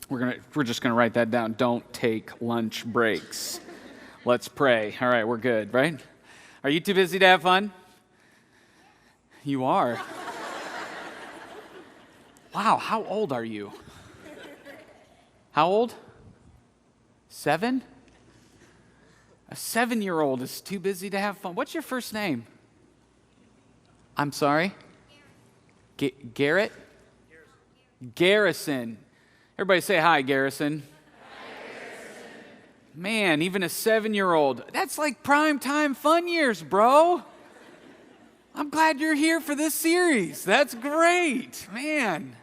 We're just gonna write that down. Don't take lunch breaks. Let's pray. All right, we're good, right? Are you too busy to have fun? You are. Wow, how old are you? How old? 7? A 7-year-old is too busy to have fun. What's your first name? I'm sorry? Garrett? Garrison. Everybody say hi, Garrison. Man, even a 7-year-old. That's like prime time fun years, bro. I'm glad you're here for this series. That's great, man.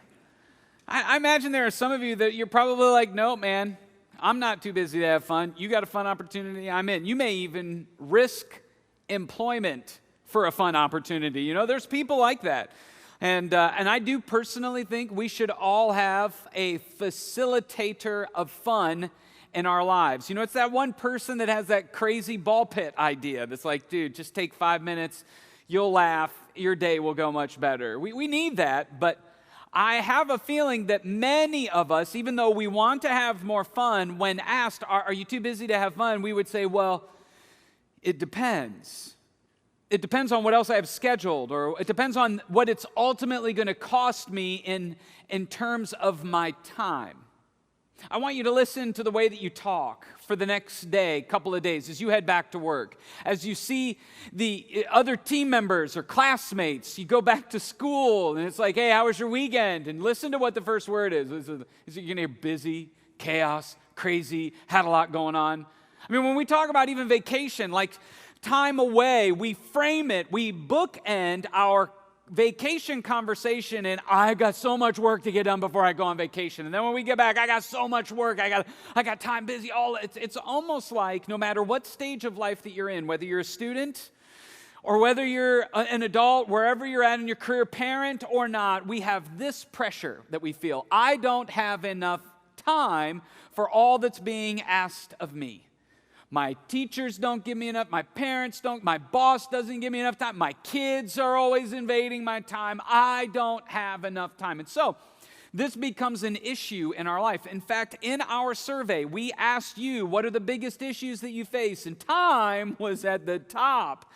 I imagine there are some of you that you're probably like, no, man, I'm not too busy to have fun. You got a fun opportunity, I'm in. You may even risk employment for a fun opportunity. You know, there's people like that. And I do personally think we should all have a facilitator of fun in our lives. You know, it's that one person that has that crazy ball pit idea that's like, dude, just take 5 minutes, you'll laugh, your day will go much better. We need that, but I have a feeling that many of us, even though we want to have more fun, when asked, are you too busy to have fun, we would say, well, it depends. It depends on what else I have scheduled, or it depends on what it's ultimately going to cost me in terms of my time. I want you to listen to the way that you talk for the next day, couple of days, as you head back to work. As you see the other team members or classmates, you go back to school, and it's like, hey, how was your weekend? And listen to what the first word is. Is it you're going to hear busy, chaos, crazy, had a lot going on? I mean, when we talk about even vacation, like time away, we frame it, we bookend our vacation conversation, and I got so much work to get done before I go on vacation. And then when we get back, I got so much work. I got time busy. It's almost like no matter what stage of life that you're in, whether you're a student or whether you're an adult, wherever you're at in your career, parent or not, we have this pressure that we feel. I don't have enough time for all that's being asked of me. My teachers don't give me enough. My parents don't. My boss doesn't give me enough time. My kids are always invading my time. I don't have enough time. And so this becomes an issue in our life. In fact, in our survey, we asked you, what are the biggest issues that you face? And time was at the top.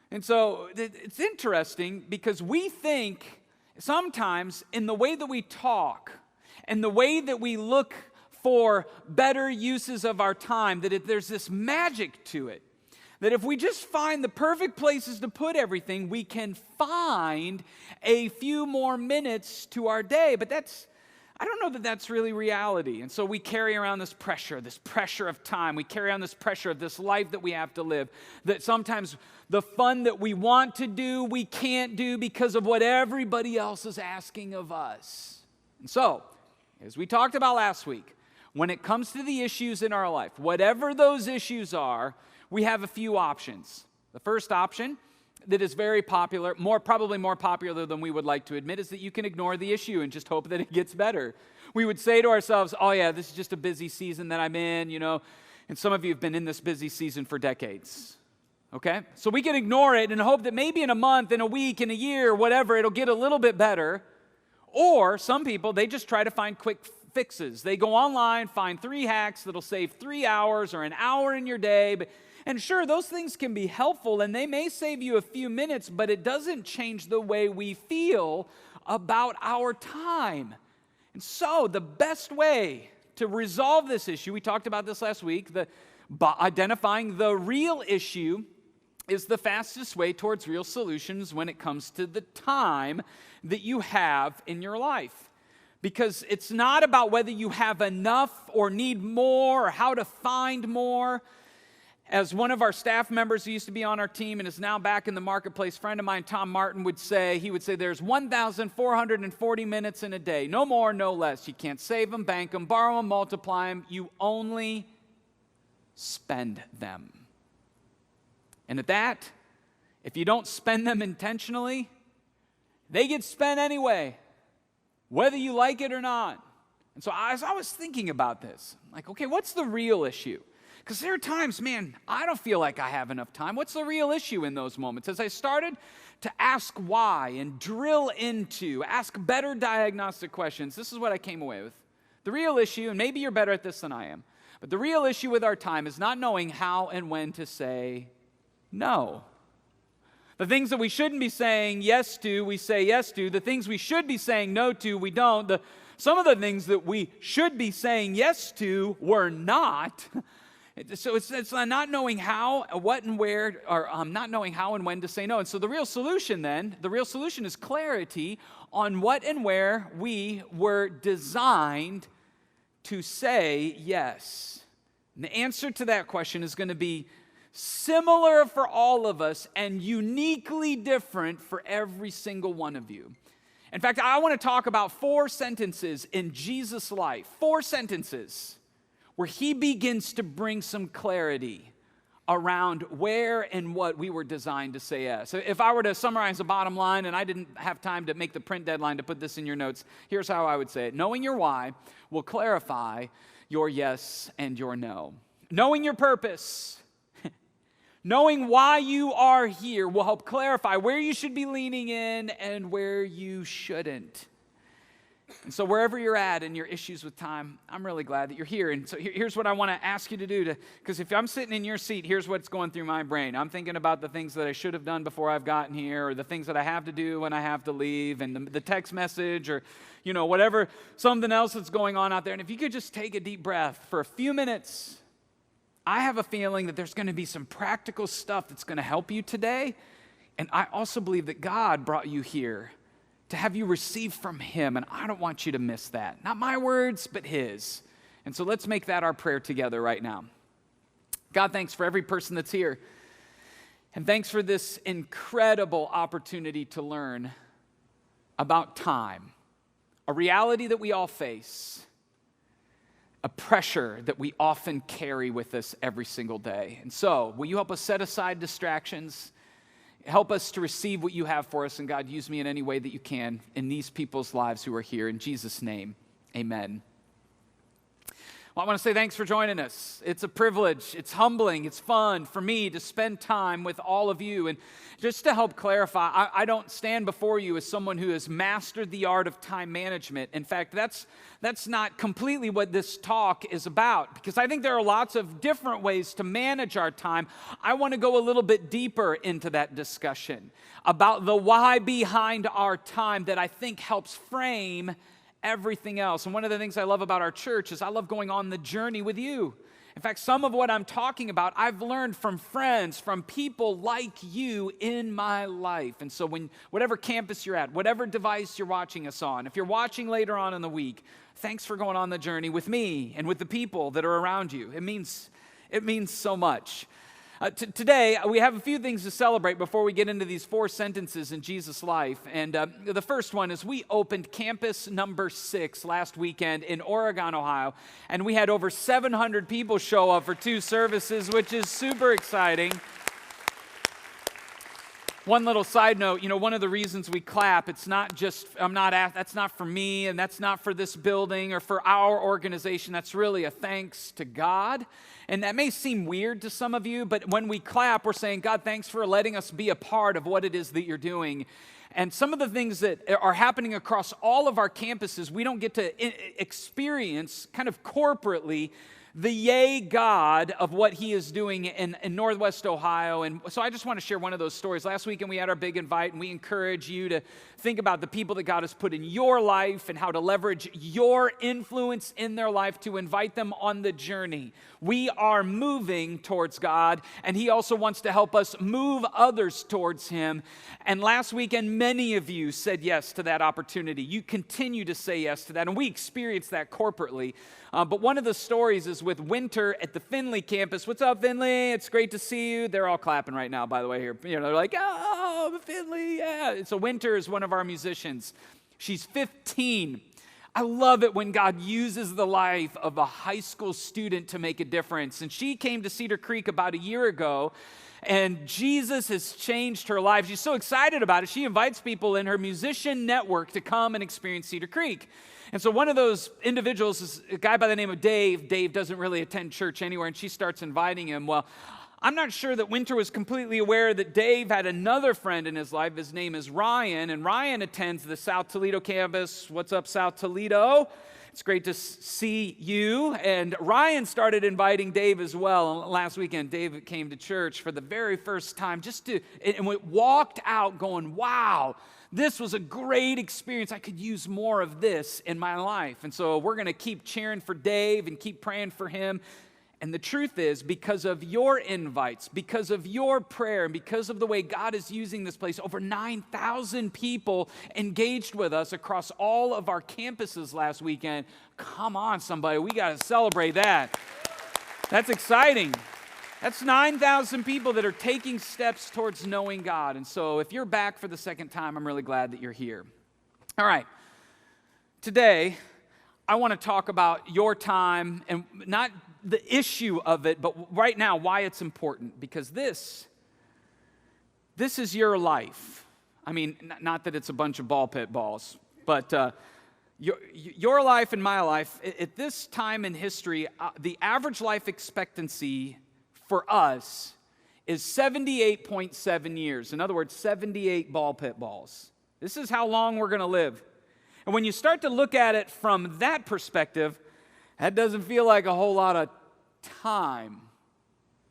And so it's interesting because we think sometimes in the way that we talk and the way that we look for better uses of our time, that there's this magic to it. That if we just find the perfect places to put everything, we can find a few more minutes to our day. But I don't know that that's really reality. And so we carry around this pressure of time. We carry on this pressure of this life that we have to live. That sometimes the fun that we want to do, we can't do because of what everybody else is asking of us. And so, as we talked about last week, when it comes to the issues in our life, whatever those issues are, we have a few options. The first option that is very popular, probably more popular than we would like to admit, is that you can ignore the issue and just hope that it gets better. We would say to ourselves, oh yeah, this is just a busy season that I'm in, you know, and some of you have been in this busy season for decades. Okay? So we can ignore it and hope that maybe in a month, in a week, in a year, whatever, it'll get a little bit better. Or some people, they just try to find quick fixes. They go online, find 3 hacks that'll save 3 hours or an hour in your day. And sure, those things can be helpful and they may save you a few minutes, but it doesn't change the way we feel about our time. And so the best way to resolve this issue, we talked about this last week, identifying the real issue is the fastest way towards real solutions when it comes to the time that you have in your life. Because it's not about whether you have enough or need more or how to find more. As one of our staff members who used to be on our team and is now back in the marketplace, friend of mine, Tom Martin, would say, there's 1,440 minutes in a day. No more, no less. You can't save them, bank them, borrow them, multiply them. You only spend them. And at that, if you don't spend them intentionally, they get spent anyway, whether you like it or not. And so as I was thinking about this, I'm like, okay, what's the real issue? Because there are times, man, I don't feel like I have enough time. What's the real issue in those moments? As I started to ask why and drill into, ask better diagnostic questions, this is what I came away with. The real issue, and maybe you're better at this than I am, but the real issue with our time is not knowing how and when to say no. The things that we shouldn't be saying yes to, we say yes to. The things we should be saying no to, we don't. Some of the things that we should be saying yes to, we're not. So it's not knowing how, what, and where, or not knowing how and when to say no. And so the real solution is clarity on what and where we were designed to say yes. And the answer to that question is going to be similar for all of us and uniquely different for every single one of you. In fact, I want to talk about 4 sentences in Jesus' life, 4 sentences where he begins to bring some clarity around where and what we were designed to say yes. So if I were to summarize the bottom line, and I didn't have time to make the print deadline to put this in your notes, here's how I would say it. Knowing your why will clarify your yes and your no. Knowing your purpose, knowing why you are here will help clarify where you should be leaning in and where you shouldn't. And so wherever you're at in your issues with time, I'm really glad that you're here. And so here's what I want to ask you to do, because if I'm sitting in your seat, here's what's going through my brain. I'm thinking about the things that I should have done before I've gotten here, or the things that I have to do when I have to leave, and the text message, or whatever, something else that's going on out there. And if you could just take a deep breath for a few minutes, I have a feeling that there's going to be some practical stuff that's going to help you today. And I also believe that God brought you here to have you receive from him, and I don't want you to miss that. Not my words, but his. And so let's make that our prayer together right now. God, thanks for every person that's here. And thanks for this incredible opportunity to learn about time, a reality that we all face, a pressure that we often carry with us every single day. And so, will you help us set aside distractions? Help us to receive what you have for us, and God, use me in any way that you can in these people's lives who are here. In Jesus' name, amen. Well, I want to say thanks for joining us. It's a privilege, it's humbling, it's fun for me to spend time with all of you. And just to help clarify, I don't stand before you as someone who has mastered the art of time management. In fact, that's not completely what this talk is about, because I think there are lots of different ways to manage our time. I want to go a little bit deeper into that discussion about the why behind our time that I think helps frame everything else. And one of the things I love about our church is I love going on the journey with you. In fact, some of what I'm talking about, I've learned from friends, from people like you in my life. And so whatever campus you're at, whatever device you're watching us on, if you're watching later on in the week, thanks for going on the journey with me and with the people that are around you. It means so much. Today, we have a few things to celebrate before we get into these 4 sentences in Jesus' life. And the first one is we opened campus number 6 last weekend in Oregon, Ohio. And we had over 700 people show up for 2 services, which is super exciting. One little side note, one of the reasons we clap, it's not just, that's not for me, and that's not for this building or for our organization. That's really a thanks to God. And that may seem weird to some of you, but when we clap, we're saying, God, thanks for letting us be a part of what it is that you're doing. And some of the things that are happening across all of our campuses, we don't get to experience kind of corporately the yay God of what he is doing in Northwest Ohio. And so I just want to share one of those stories. Last weekend we had our big invite, and we encourage you to think about the people that God has put in your life and how to leverage your influence in their life to invite them on the journey. We are moving towards God, and he also wants to help us move others towards him. And last weekend, many of you said yes to that opportunity. You continue to say yes to that, and we experienced that corporately. But one of the stories is with Winter at the Findlay campus. What's up, Findlay? It's great to see you. They're all clapping right now, by the way, here. They're like, oh, Findlay, yeah. So Winter is one of our musicians. She's 15. I love it when God uses the life of a high school student to make a difference. And she came to Cedar Creek about a year ago, and Jesus has changed her life. She's so excited about it. She invites people in her musician network to come and experience Cedar Creek. And so one of those individuals is a guy by the name of Dave. Dave doesn't really attend church anywhere, and she starts inviting him. Well, I'm not sure that Winter was completely aware that Dave had another friend in his life. His name is Ryan, and Ryan attends the South Toledo campus. What's up, South Toledo? It's great to see you. And Ryan started inviting Dave as well. Last weekend, Dave came to church for the very first time and we walked out going, wow, this was a great experience. I could use more of this in my life. And so we're going to keep cheering for Dave and keep praying for him. And the truth is, because of your invites, because of your prayer, and because of the way God is using this place, over 9,000 people engaged with us across all of our campuses last weekend. Come on, somebody, we got to celebrate that. That's exciting. That's 9,000 people that are taking steps towards knowing God. And so if you're back for the second time, I'm really glad that you're here. All right. Today, I want to talk about your time, and not the issue of it, but right now, why it's important. Because this is your life. I mean, not that it's a bunch of ball pit balls, but your life and my life, at this time in history, the average life expectancy for us is 78.7 years. In other words, 78 ball pit balls. This is how long we're going to live. And when you start to look at it from that perspective, that doesn't feel like a whole lot of time,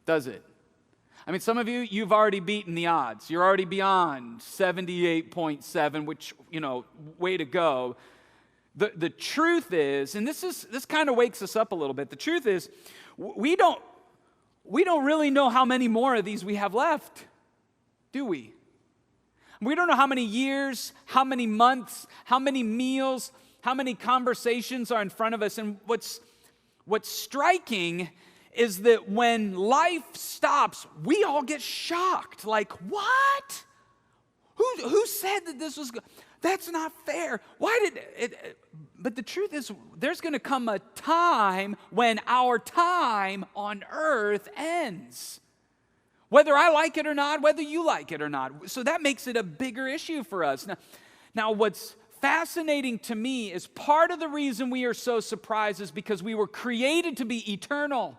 does it? I mean, some of you, you've already beaten the odds. You're already beyond 78.7, which, way to go. The truth is, and this kind of wakes us up a little bit. The truth is, we don't really know how many more of these we have left, do we? We don't know how many years, how many months, how many meals, how many conversations are in front of us. And what's striking is that when life stops, we all get shocked. Like, what? Who said that this was good? That's not fair. Why did it? But the truth is, there's going to come a time when our time on earth ends. Whether I like it or not, whether you like it or not. So that makes it a bigger issue for us. Now what's fascinating to me is part of the reason we are so surprised is because we were created to be eternal.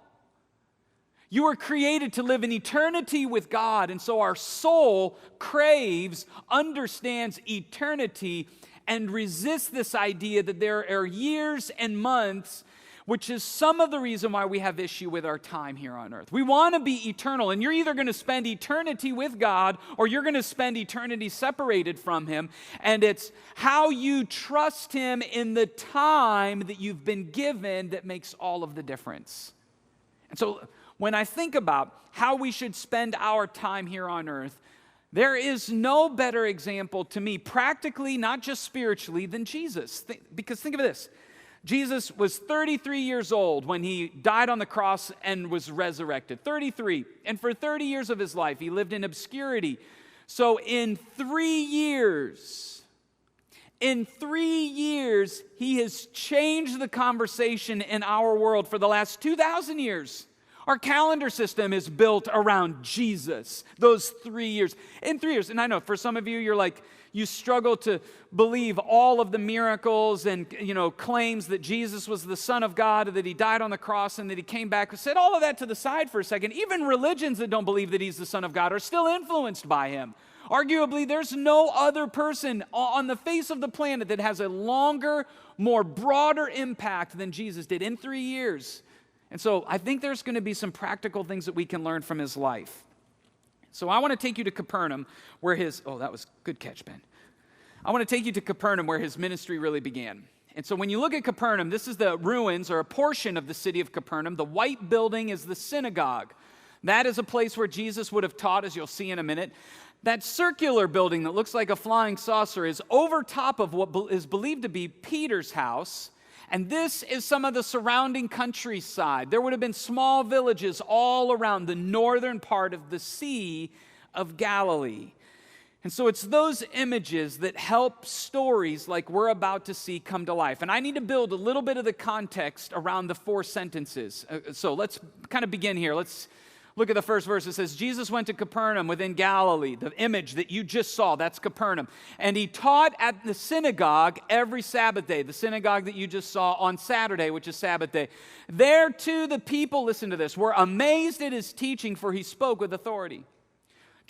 You were created to live in eternity with God, and so our soul craves, understands eternity, and resists this idea that there are years and months, which is some of the reason why we have issue with our time here on earth. We want to be eternal, and you're either going to spend eternity with God or you're going to spend eternity separated from Him, and it's how you trust Him in the time that you've been given that makes all of the difference. And so when I think about how we should spend our time here on earth, there is no better example to me, practically, not just spiritually, than Jesus. Because think of this. Jesus was 33 years old when He died on the cross and was resurrected. 33. And for 30 years of His life, He lived in obscurity. So in 3 years, He has changed the conversation in our world for the last 2,000 years. Our calendar system is built around Jesus, those 3 years. In 3 years, and I know for some of you, you're like, you struggle to believe all of the miracles and, claims that Jesus was the Son of God, that He died on the cross and that He came back. Set all of that to the side for a second. Even religions that don't believe that He's the Son of God are still influenced by Him. Arguably, there's no other person on the face of the planet that has a longer, more broader impact than Jesus did in 3 years. And so I think there's going to be some practical things that we can learn from His life. So I want to take you to Capernaum, where that was good catch, Ben. I want to take you to Capernaum, where His ministry really began. And so when you look at Capernaum, this is the ruins or a portion of the city of Capernaum. The white building is the synagogue. That is a place where Jesus would have taught, as you'll see in a minute. That circular building that looks like a flying saucer is over top of what is believed to be Peter's house. And this is some of the surrounding countryside. There would have been small villages all around the northern part of the Sea of Galilee. And so it's those images that help stories like we're about to see come to life. And I need to build a little bit of the context around the 4 sentences. So let's kind of begin here. Let's look at the first verse. It says, Jesus went to Capernaum within Galilee. The image that you just saw, that's Capernaum. And He taught at the synagogue every Sabbath day. The synagogue that you just saw on Saturday, which is Sabbath day. There too the people, listen to this, were amazed at His teaching, for He spoke with authority.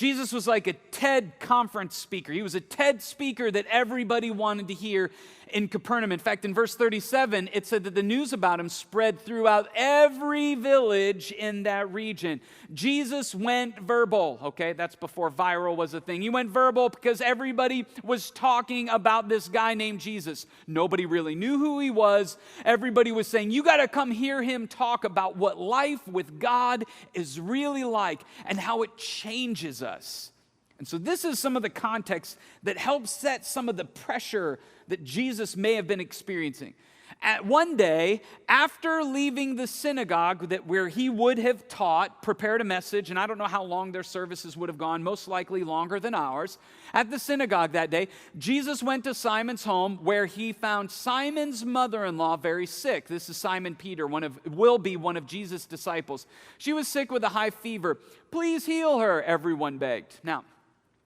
Jesus was like a TED conference speaker. He was a TED speaker that everybody wanted to hear in Capernaum. In fact, in verse 37, it said that the news about him spread throughout every village in that region. Jesus went verbal, okay? That's before viral was a thing. He went verbal because everybody was talking about this guy named Jesus. Nobody really knew who he was. Everybody was saying, you got to come hear him talk about what life with God is really like and how it changes us. And so this is some of the context that helps set some of the pressure that Jesus may have been experiencing. At one day, after leaving the synagogue where he would have taught, prepared a message, and I don't know how long their services would have gone, most likely longer than ours. At the synagogue that day, Jesus went to Simon's home where he found Simon's mother-in-law very sick. This is Simon Peter, will be one of Jesus' disciples. She was sick with a high fever. Please heal her, everyone begged. Now,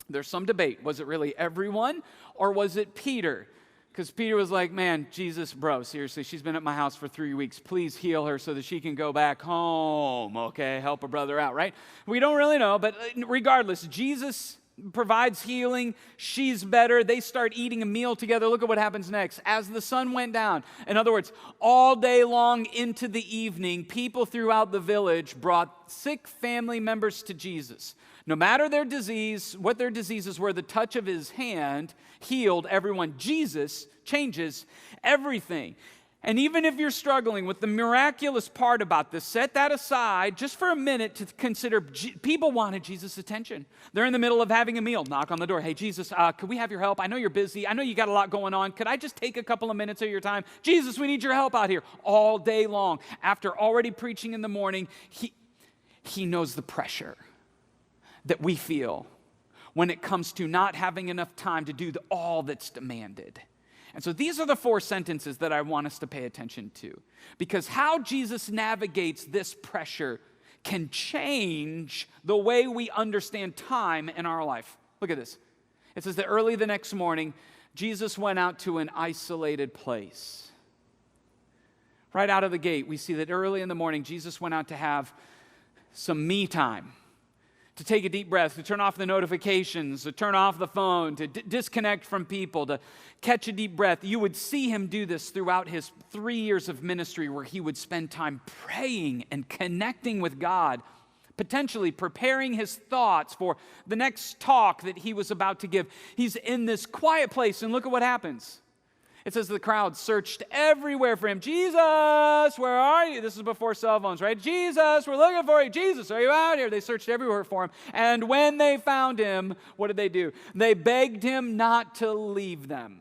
there's some debate. Was it really everyone or was it Peter? Because Peter was like, man, Jesus, bro, seriously, she's been at my house for 3 weeks. Please heal her so that she can go back home, okay? Help a brother out, right? We don't really know, but regardless, Jesus provides healing. She's better. They start eating a meal together. Look at what happens next. As the sun went down, in other words, all day long into the evening, people throughout the village brought sick family members to Jesus. No matter their disease, what their diseases were, the touch of his hand healed everyone. Jesus changes everything. And even if you're struggling with the miraculous part about this, set that aside just for a minute to consider people wanted Jesus' attention. They're in the middle of having a meal. Knock on the door. Hey, Jesus, could we have your help? I know you're busy. I know you got a lot going on. Could I just take a couple of minutes of your time? Jesus, we need your help out here. All day long. After already preaching in the morning, he knows the pressure that we feel when it comes to not having enough time to do all that's demanded. And so these are the 4 sentences that I want us to pay attention to, because how Jesus navigates this pressure can change the way we understand time in our life. Look at this. It says that early the next morning, Jesus went out to an isolated place. Right out of the gate, we see that early in the morning, Jesus went out to have some me time, to take a deep breath, to turn off the notifications, to turn off the phone, to disconnect from people, to catch a deep breath. You would see him do this throughout his 3 years of ministry, where he would spend time praying and connecting with God, potentially preparing his thoughts for the next talk that he was about to give. He's in this quiet place, and look at what happens. It says the crowd searched everywhere for him. Jesus, where are you? This is before cell phones, right? Jesus, we're looking for you. Jesus, are you out here? They searched everywhere for him. And when they found him, what did they do? They begged him not to leave them.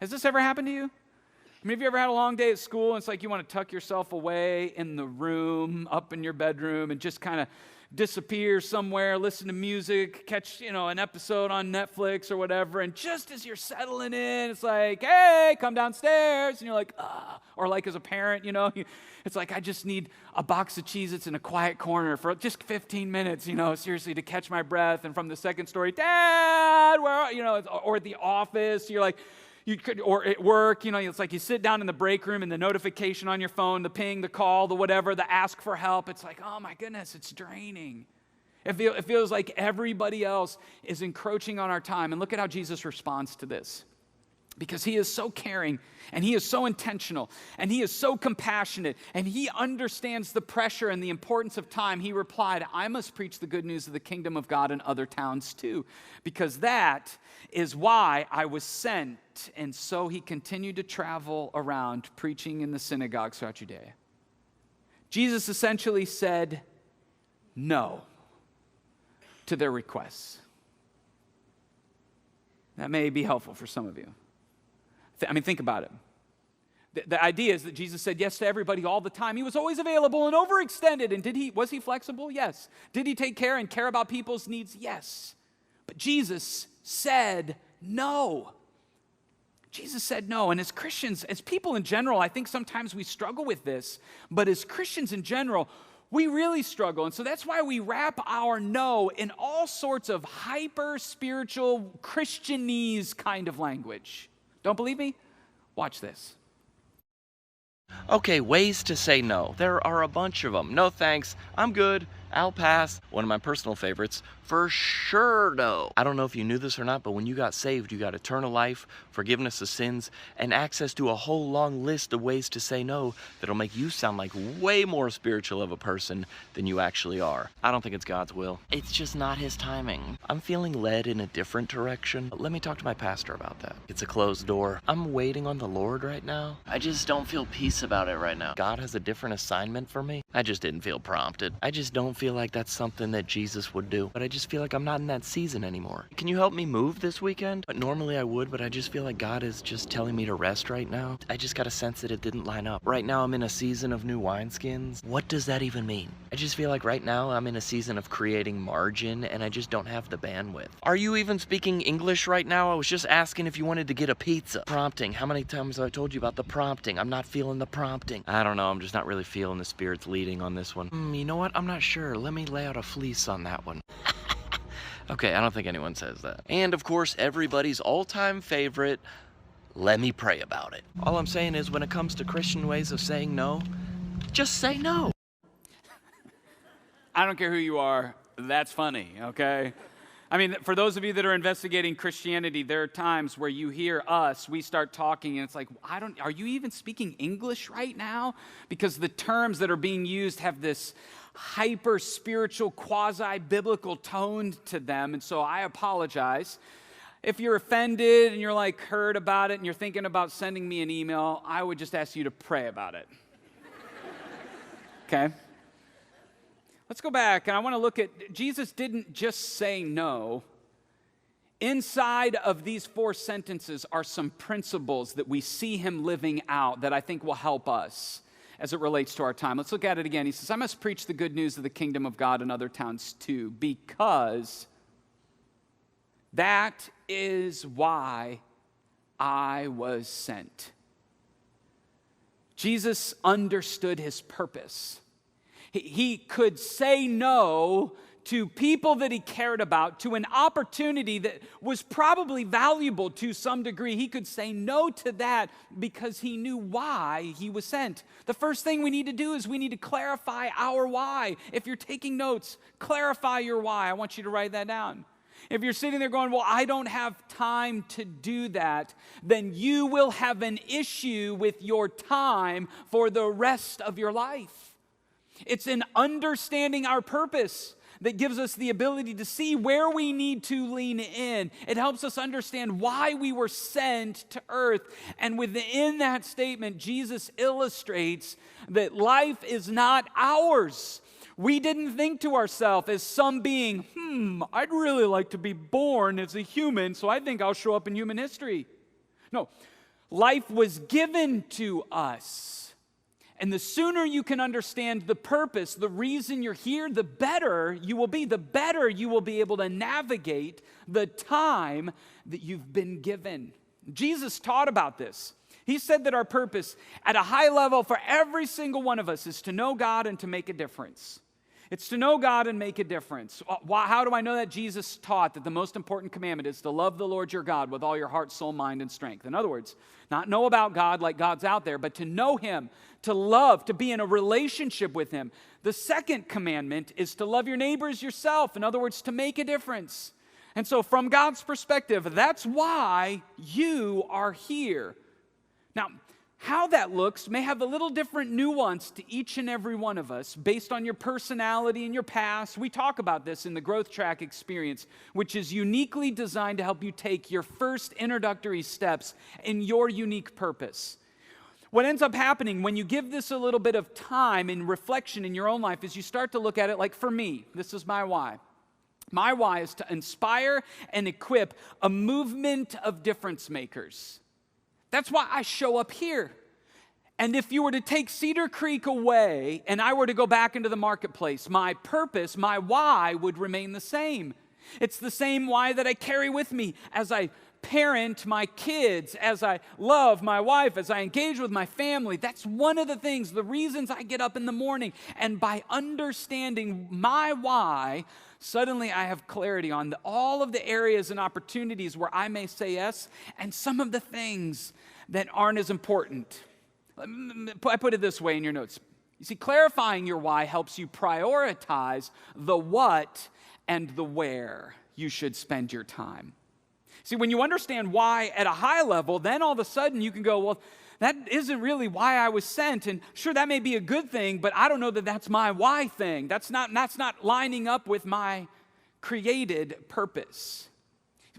Has this ever happened to you? I mean, have you ever had a long day at school and it's like you want to tuck yourself away in the room, up in your bedroom, and just kind of disappear somewhere, listen to music, catch, an episode on Netflix or whatever, and just as you're settling in, it's like, hey, come downstairs, and you're like, ah. Or like as a parent, it's like, I just need a box of Cheez-Its in a quiet corner for just 15 minutes, seriously, to catch my breath. And from the second story, Dad, where are you? Or at the office, you're like, or at work, it's like you sit down in the break room and the notification on your phone, the ping, the call, the whatever, the ask for help. It's like, oh my goodness, it's draining. It feels like everybody else is encroaching on our time. And look at how Jesus responds to this. Because he is so caring, and he is so intentional, and he is so compassionate, and he understands the pressure and the importance of time. He replied, I must preach the good news of the kingdom of God in other towns too, because that is why I was sent. And so he continued to travel around preaching in the synagogues throughout Judea. Jesus essentially said no to their requests. That may be helpful for some of you. Think about it. The idea is that Jesus said yes to everybody all the time. He was always available and overextended. And was he flexible? Yes. Did he take care and care about people's needs? Yes. But Jesus said no. Jesus said no. And as Christians, as people in general, I think sometimes we struggle with this. But as Christians in general, we really struggle. And so that's why we wrap our no in all sorts of hyper-spiritual Christianese kind of language. Don't believe me? Watch this. Okay, ways to say no. There are a bunch of them. No thanks, I'm good, I'll pass. One of my personal favorites, For sure, though. I don't know if you knew this or not, but when you got saved, you got eternal life, forgiveness of sins, and access to a whole long list of ways to say no that'll make you sound like way more spiritual of a person than you actually are. I don't think it's God's will. It's just not his timing. I'm feeling led in a different direction. Let me talk to my pastor about that. It's a closed door. I'm waiting on the Lord right now. I just don't feel peace about it right now. God has a different assignment for me. I just didn't feel prompted. I just don't feel like that's something that Jesus would do. But I just feel like I'm not in that season anymore. Can you help me move this weekend? But normally I would, but I just feel like God is just telling me to rest right now. I just got a sense that it didn't line up. Right now I'm in a season of new wineskins. What does that even mean? I just feel like right now I'm in a season of creating margin and I just don't have the bandwidth. Are you even speaking English right now? I was just asking if you wanted to get a pizza. Prompting. How many times have I told you about the prompting? I'm not feeling the prompting. I don't know. I'm just not really feeling the Spirit's leading on this one. You know what? I'm not sure. Let me lay out a fleece on that one. Okay, I don't think anyone says that. And of course, everybody's all-time favorite, let me pray about it. All I'm saying is when it comes to Christian ways of saying no, just say no. I don't care who you are, that's funny, okay? I mean, for those of you that are investigating Christianity, there are times where you hear us, we start talking, and it's like, are you even speaking English right now? Because the terms that are being used have this hyper-spiritual, quasi-biblical tone to them, and so I apologize. If you're offended and you're like hurt about it and you're thinking about sending me an email, I would just ask you to pray about it. Okay? Let's go back, and I want to look at, Jesus didn't just say no. Inside of these 4 sentences are some principles that we see him living out that I think will help us as it relates to our time. Let's look at it again. He says, I must preach the good news of the kingdom of God in other towns too, because that is why I was sent. Jesus understood his purpose. He could say no to people that he cared about, to an opportunity that was probably valuable to some degree. He could say no to that because he knew why he was sent. The first thing we need to do is we need to clarify our why. If you're taking notes, clarify your why. I want you to write that down. If you're sitting there going, well, I don't have time to do that, then you will have an issue with your time for the rest of your life. It's in understanding our purpose that gives us the ability to see where we need to lean in. It helps us understand why we were sent to earth. And within that statement, Jesus illustrates that life is not ours. We didn't think to ourselves as some being, I'd really like to be born as a human, so I think I'll show up in human history. No, life was given to us. And the sooner you can understand the purpose, the reason you're here, the better you will be. The better you will be able to navigate the time that you've been given. Jesus taught about this. He said that our purpose at a high level for every single one of us is to know God and to make a difference. It's to know God and make a difference. How do I know that? Jesus taught that the most important commandment is to love the Lord your God with all your heart, soul, mind, and strength. In other words, not know about God like God's out there, but to know him, to love, to be in a relationship with him. The second commandment is to love your neighbor as yourself. In other words, to make a difference. And so from God's perspective, that's why you are here. Now, how that looks may have a little different nuance to each and every one of us based on your personality and your past. We talk about this in the Growth Track experience, which is uniquely designed to help you take your first introductory steps in your unique purpose. What ends up happening when you give this a little bit of time and reflection in your own life is you start to look at it like, for me, this is my why. My why is to inspire and equip a movement of difference makers. That's why I show up here. And if you were to take Cedar Creek away and I were to go back into the marketplace, my purpose, my why would remain the same. It's the same why that I carry with me as I parent my kids, as I love my wife, as I engage with my family. That's one of the things, the reasons I get up in the morning. And by understanding my why, suddenly I have clarity on all of the areas and opportunities where I may say yes, and some of the things that aren't as important. I put it this way in your notes. You see, clarifying your why helps you prioritize the what and the where you should spend your time. See, when you understand why at a high level, then all of a sudden you can go, well, that isn't really why I was sent. And sure, that may be a good thing, but I don't know that that's my why thing. That's not lining up with my created purpose.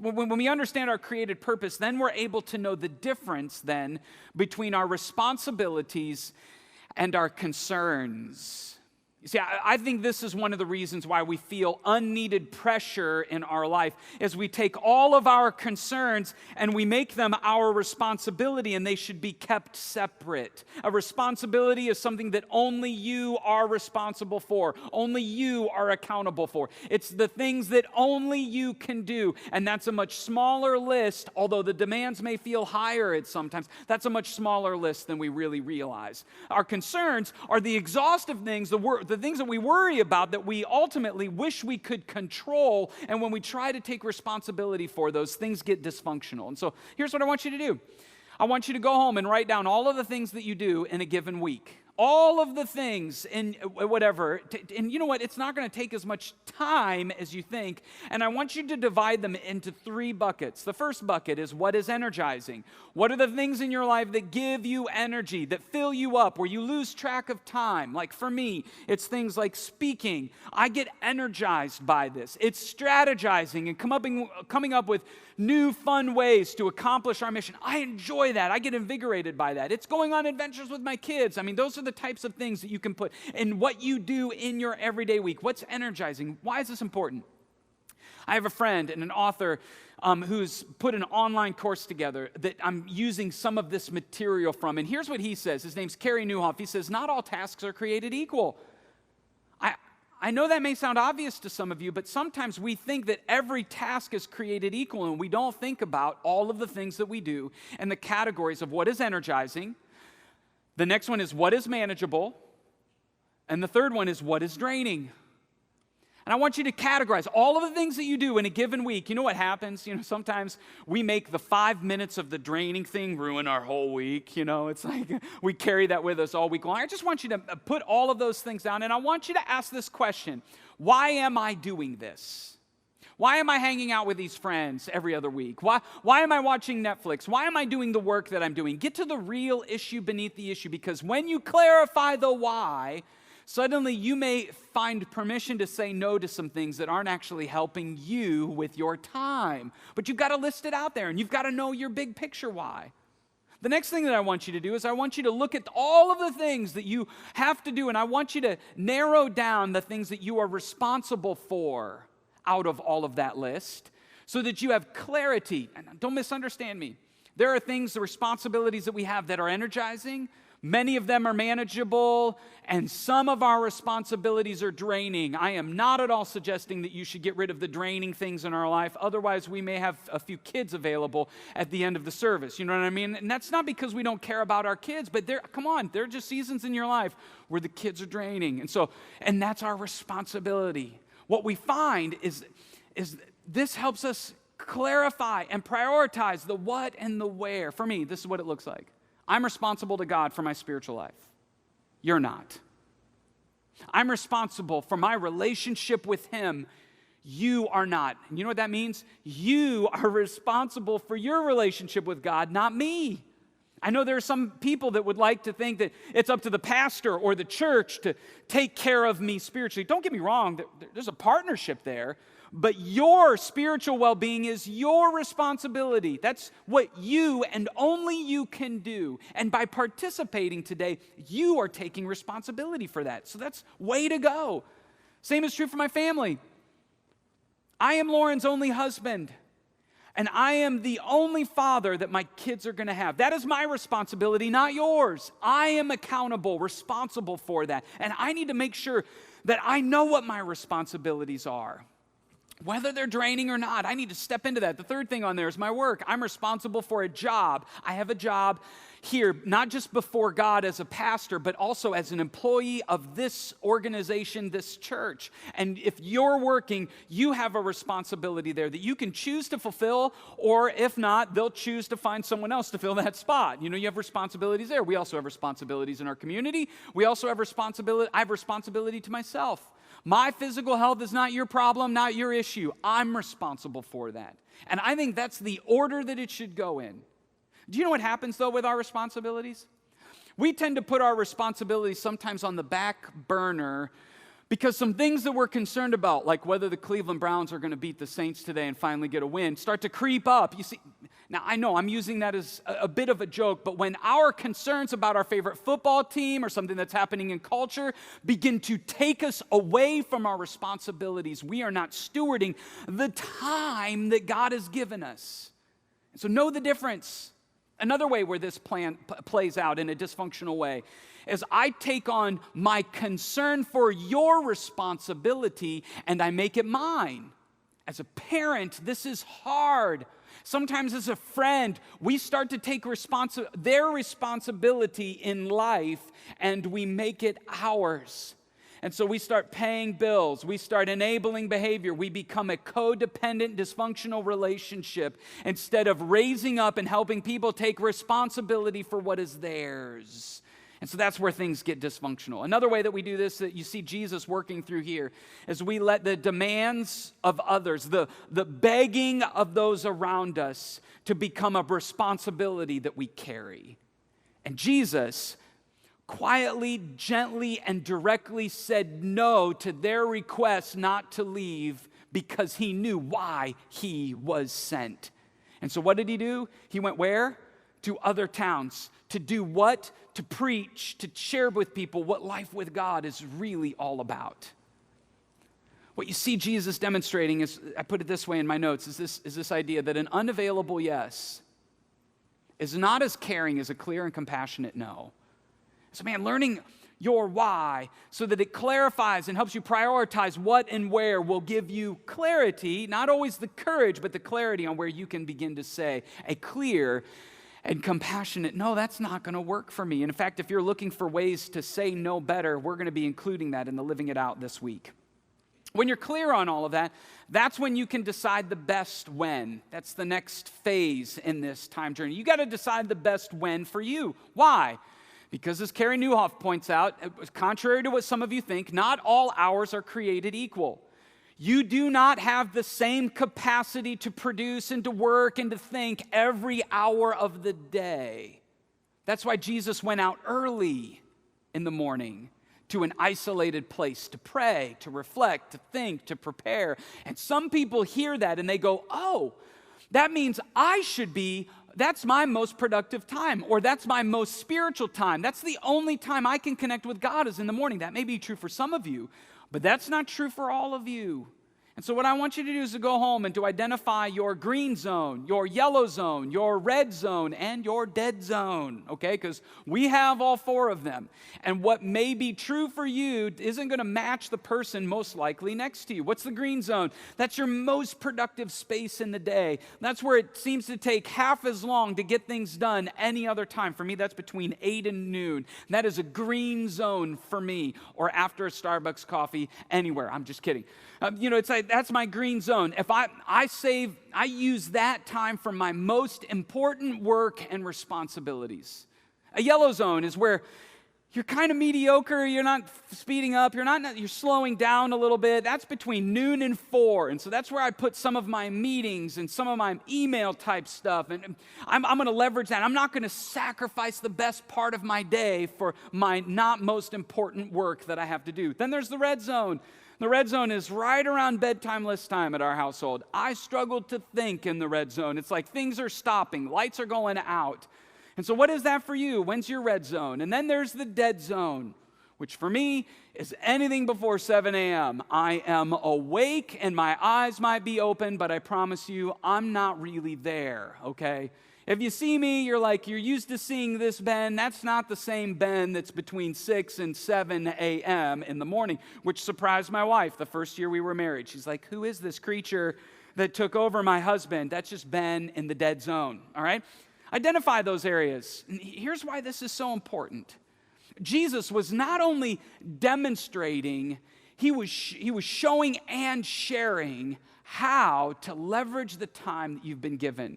When we understand our created purpose, then we're able to know the difference then between our responsibilities and our concerns. You see, I think this is one of the reasons why we feel unneeded pressure in our life, is we take all of our concerns and we make them our responsibility, and they should be kept separate. A responsibility is something that only you are responsible for, only you are accountable for. It's the things that only you can do, and that's a much smaller list, although the demands may feel higher at sometimes. That's a much smaller list than we really realize. Our concerns are the exhaustive things, the things that we worry about that we ultimately wish we could control, and when we try to take responsibility for those, things get dysfunctional. And so here's what I want you to do. I want you to go home and write down all of the things that you do in a given week. All of the things in whatever. And you know what? It's not going to take as much time as you think. And I want you to divide them into 3 buckets. The first bucket is what is energizing. What are the things in your life that give you energy, that fill you up, where you lose track of time? Like for me, it's things like speaking. I get energized by this. It's strategizing and coming up with new fun ways to accomplish our mission. I enjoy that. I get invigorated by that. It's going on adventures with my kids. I mean, those are the types of things that you can put in what you do in your everyday week. What's energizing? Why is this important? I have a friend and an author who's put an online course together that I'm using some of this material from. And here's what he says. His name's Carey Nieuwhof. He says, not all tasks are created equal. I know that may sound obvious to some of you, but sometimes we think that every task is created equal, and we don't think about all of the things that we do and the categories of what is energizing. The next one is what is manageable, and the third one is what is draining. And I want you to categorize all of the things that you do in a given week. You know what happens? Sometimes we make the 5 minutes of the draining thing ruin our whole week. It's like we carry that with us all week long. I just want you to put all of those things down, and I want you to ask this question. Why am I doing this? Why am I hanging out with these friends every other week? Why am I watching Netflix? Why am I doing the work that I'm doing? Get to the real issue beneath the issue, because when you clarify the why, suddenly you may find permission to say no to some things that aren't actually helping you with your time. But you've got to list it out there, and you've got to know your big picture why. The next thing that I want you to do is I want you to look at all of the things that you have to do, and I want you to narrow down the things that you are responsible for out of all of that list so that you have clarity. And don't misunderstand me. There are things, the responsibilities that we have that are energizing. Many of them are manageable, and some of our responsibilities are draining. I am not at all suggesting that you should get rid of the draining things in our life. Otherwise, we may have a few kids available at the end of the service. You know what I mean? And that's not because we don't care about our kids, but there are just seasons in your life where the kids are draining. And that's our responsibility. What we find is this helps us clarify and prioritize the what and the where. For me, this is what it looks like. I'm responsible to God for my spiritual life. You're not. I'm responsible for my relationship with Him. You are not. And you know what that means? You are responsible for your relationship with God, not me. I know there are some people that would like to think that it's up to the pastor or the church to take care of me spiritually. Don't get me wrong, there's a partnership there, but your spiritual well-being is your responsibility. That's what you and only you can do. And by participating today, you are taking responsibility for that. So that's way to go. Same is true for my family. I am Lauren's only husband. And I am the only father that my kids are going to have. That is my responsibility, not yours. I am accountable, responsible for that. And I need to make sure that I know what my responsibilities are. Whether they're draining or not, I need to step into that. The third thing on there is my work. I'm responsible for a job. I have a job here, not just before God as a pastor, but also as an employee of this organization, this church. And if you're working, you have a responsibility there that you can choose to fulfill, or if not, they'll choose to find someone else to fill that spot. You have responsibilities there. We also have responsibilities in our community. We also have responsibility. I have responsibility to myself. My physical health is not your problem, not your issue. I'm responsible for that. And I think that's the order that it should go in. Do you know what happens, though, with our responsibilities? We tend to put our responsibilities sometimes on the back burner because some things that we're concerned about, like whether the Cleveland Browns are going to beat the Saints today and finally get a win, start to creep up. You see, now I know I'm using that as a bit of a joke, but when our concerns about our favorite football team or something that's happening in culture begin to take us away from our responsibilities, we are not stewarding the time that God has given us. So know the difference. Another way where this plan plays out in a dysfunctional way is I take on my concern for your responsibility and I make it mine. As a parent, this is hard. Sometimes as a friend, we start to take their responsibility in life and we make it ours. And so we start paying bills, we start enabling behavior, we become a codependent, dysfunctional relationship instead of raising up and helping people take responsibility for what is theirs. And so that's where things get dysfunctional. Another way that we do this, that you see Jesus working through here, is we let the demands of others, the begging of those around us, to become a responsibility that we carry. And Jesus quietly, gently, and directly said no to their request not to leave because he knew why he was sent. And so what did he do? He went where? To other towns. To do what? To preach, to share with people what life with God is really all about. What you see Jesus demonstrating is, I put it this way in my notes, is this idea that an unavailable yes is not as caring as a clear and compassionate no. So man, learning your why so that it clarifies and helps you prioritize what and where will give you clarity, not always the courage, but the clarity on where you can begin to say a clear and compassionate, no, that's not going to work for me. And in fact, if you're looking for ways to say no better, we're going to be including that in the Living It Out this week. When you're clear on all of that, that's when you can decide the best when. That's the next phase in this time journey. You got to decide the best when for you. Why? Because as Carey Nieuwhof points out, contrary to what some of you think, not all hours are created equal. You do not have the same capacity to produce and to work and to think every hour of the day. That's why Jesus went out early in the morning to an isolated place to pray, to reflect, to think, to prepare. And some people hear that and they go, oh, that means that's my most productive time, or that's my most spiritual time. That's the only time I can connect with God is in the morning. That may be true for some of you, but that's not true for all of you. And so what I want you to do is to go home and to identify your green zone, your yellow zone, your red zone, and your dead zone, okay? Because we have all four of them. And what may be true for you isn't going to match the person most likely next to you. What's the green zone? That's your most productive space in the day. That's where it seems to take half as long to get things done any other time. For me, that's between 8 and noon. That is a green zone for me, or after a Starbucks coffee, anywhere. I'm just kidding. It's like, that's my green zone. If I use that time for my most important work and responsibilities. A yellow zone is where you're kind of mediocre, you're not speeding up, you're slowing down a little bit. That's between noon and 4. And so that's where I put some of my meetings and some of my email type stuff. And I'm going to leverage that. I'm not going to sacrifice the best part of my day for my not most important work that I have to do. Then there's the red zone. The red zone is right around bedtime list time at our household. I struggle to think in the red zone. It's like things are stopping, lights are going out. And so what is that for you? When's your red zone? And then there's the dead zone, which for me is anything before 7 a.m. I am awake and my eyes might be open, but I promise you I'm not really there, okay? If you see me, you're used to seeing this Ben. That's not the same Ben that's between 6 and 7 a.m. in the morning, which surprised my wife the first year we were married. She's like, who is this creature that took over my husband? That's just Ben in the dead zone, all right? Identify those areas. And here's why this is so important. Jesus was not only demonstrating, he was showing and sharing how to leverage the time that you've been given.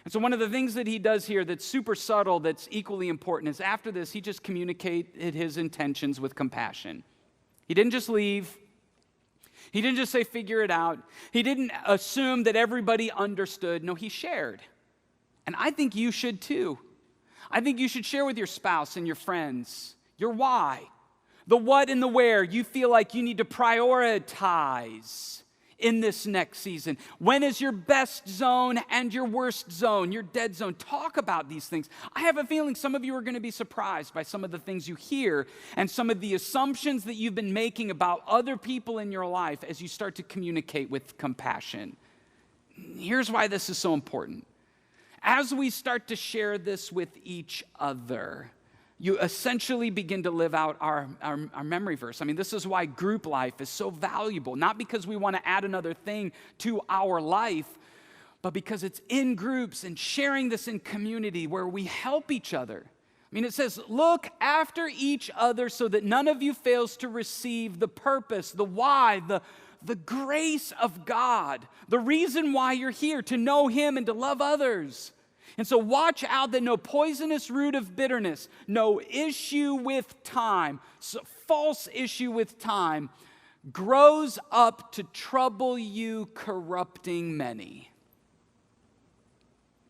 And so one of the things that he does here that's super subtle, that's equally important, is after this, he just communicated his intentions with compassion. He didn't just leave. He didn't just say figure it out. He didn't assume that everybody understood. No, he shared. And I think you should too. I think you should share with your spouse and your friends your why, the what and the where you feel like you need to prioritize in this next season. When is your best zone and your worst zone, your dead zone? Talk about these things. I have a feeling some of you are going to be surprised by some of the things you hear and some of the assumptions that you've been making about other people in your life as you start to communicate with compassion. Here's why this is so important. As we start to share this with each other, you essentially begin to live out our memory verse. I mean, this is why group life is so valuable. Not because we want to add another thing to our life, but because it's in groups and sharing this in community where we help each other. I mean, it says, look after each other so that none of you fails to receive the purpose, the why, the grace of God, the reason why you're here, to know Him and to love others. And so watch out that no poisonous root of bitterness, no issue with time, false issue with time, grows up to trouble you, corrupting many.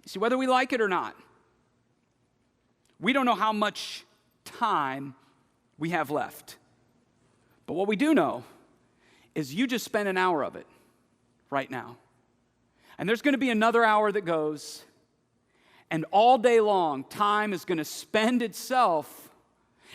See, whether we like it or not, we don't know how much time we have left. But what we do know is you just spent an hour of it right now. And there's going to be another hour that goes. And all day long, time is going to spend itself.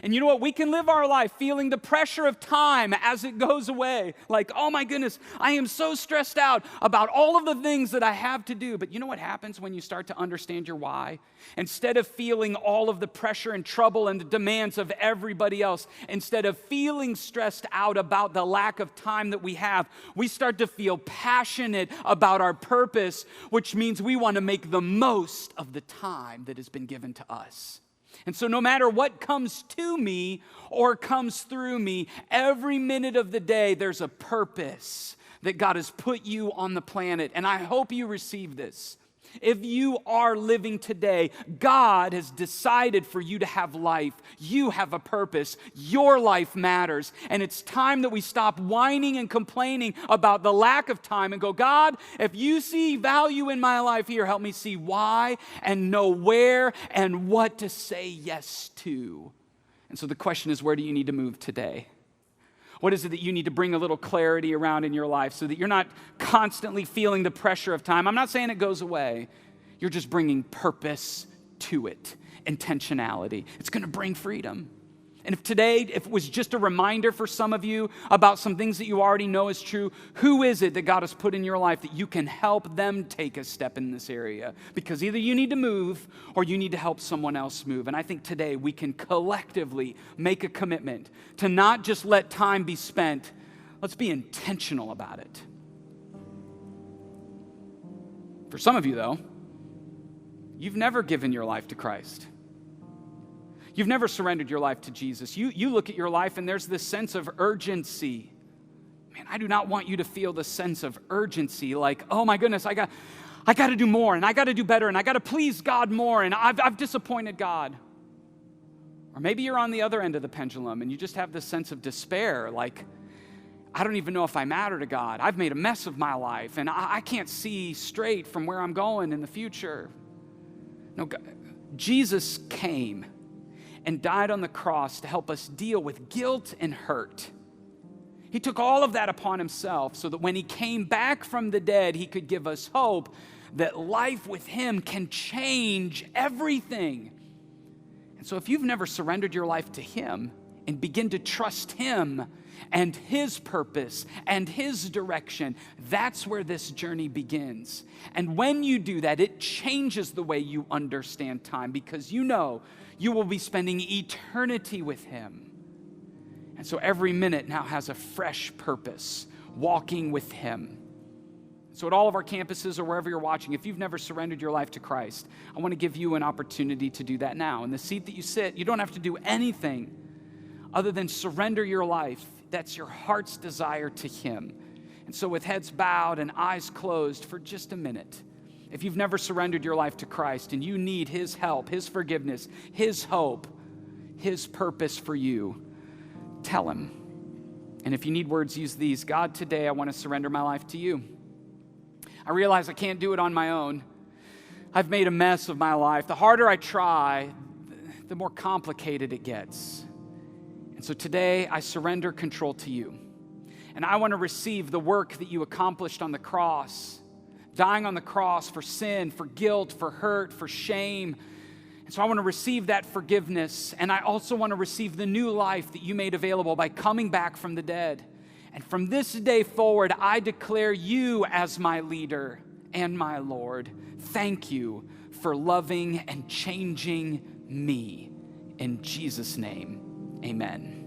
And you know what? We can live our life feeling the pressure of time as it goes away. Like, oh my goodness, I am so stressed out about all of the things that I have to do. But you know what happens when you start to understand your why? Instead of feeling all of the pressure and trouble and the demands of everybody else, instead of feeling stressed out about the lack of time that we have, we start to feel passionate about our purpose, which means we want to make the most of the time that has been given to us. And so no matter what comes to me or comes through me, every minute of the day, there's a purpose that God has put you on the planet. And I hope you receive this. If you are living today, God has decided for you to have life. You have a purpose. Your life matters. And it's time that we stop whining and complaining about the lack of time and go, God, if you see value in my life here, help me see why and know where and what to say yes to. And so the question is, where do you need to move today? What is it that you need to bring a little clarity around in your life so that you're not constantly feeling the pressure of time? I'm not saying it goes away. You're just bringing purpose to it, intentionality. It's going to bring freedom. And if it was just a reminder for some of you about some things that you already know is true, who is it that God has put in your life that you can help them take a step in this area? Because either you need to move or you need to help someone else move. And I think today we can collectively make a commitment to not just let time be spent. Let's be intentional about it. For some of you, though, you've never given your life to Christ. You've never surrendered your life to Jesus. You look at your life and there's this sense of urgency. Man, I do not want you to feel the sense of urgency like, oh my goodness, I got to do more and I got to do better and I got to please God more and I've disappointed God. Or maybe you're on the other end of the pendulum and you just have this sense of despair like, I don't even know if I matter to God. I've made a mess of my life and I can't see straight from where I'm going in the future. No, God, Jesus came and died on the cross to help us deal with guilt and hurt. He took all of that upon himself so that when he came back from the dead, he could give us hope that life with him can change everything. And so if you've never surrendered your life to him and begin to trust him and his purpose and his direction, that's where this journey begins. And when you do that, it changes the way you understand time because you know you will be spending eternity with him. And so every minute now has a fresh purpose, walking with him. So at all of our campuses or wherever you're watching, if you've never surrendered your life to Christ, I want to give you an opportunity to do that now. In the seat that you sit, you don't have to do anything other than surrender your life. That's your heart's desire to him. And so with heads bowed and eyes closed for just a minute, if you've never surrendered your life to Christ and you need his help, his forgiveness, his hope, his purpose for you, tell him. And if you need words, use these. God, today I want to surrender my life to you. I realize I can't do it on my own. I've made a mess of my life. The harder I try, the more complicated it gets. And so today I surrender control to you. And I want to receive the work that you accomplished on the cross, dying on the cross for sin, for guilt, for hurt, for shame. And so I want to receive that forgiveness. And I also want to receive the new life that you made available by coming back from the dead. And from this day forward, I declare you as my leader and my Lord. Thank you for loving and changing me. In Jesus' name, amen.